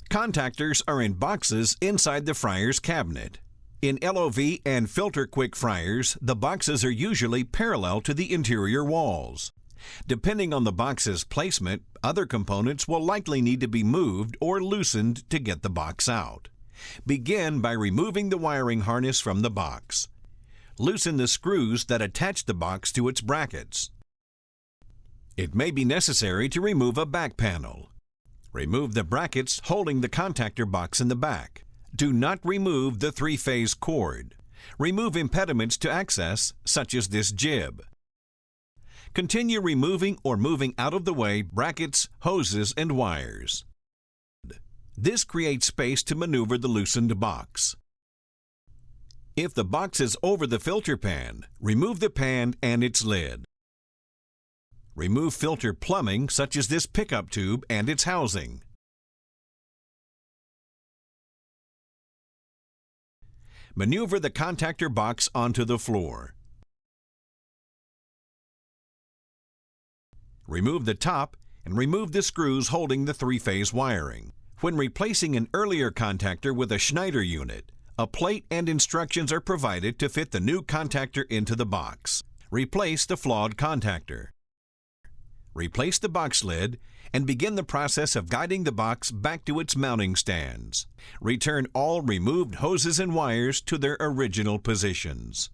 Contactors are in boxes inside the fryer's cabinet. In LOV and FilterQuick fryers, the boxes are usually parallel to the interior walls. Depending on the box's placement, other components will likely need to be moved or loosened to get the box out. Begin by removing the wiring harness from the box. Loosen the screws that attach the box to its brackets. It may be necessary to remove a back panel. Remove the brackets holding the contactor box in the back. Do not remove the three-phase cord. Remove impediments to access, such as this jib. Continue removing or moving out of the way brackets, hoses, and wires. This creates space to maneuver the loosened box. If the box is over the filter pan, remove the pan and its lid. Remove filter plumbing such as this pickup tube and its housing. Maneuver the contactor box onto the floor. Remove the top and remove the screws holding the three-phase wiring. When replacing an earlier contactor with a Schneider unit, a plate and instructions are provided to fit the new contactor into the box. Replace the flawed contactor. Replace the box lid and begin the process of guiding the box back to its mounting stands. Return all removed hoses and wires to their original positions.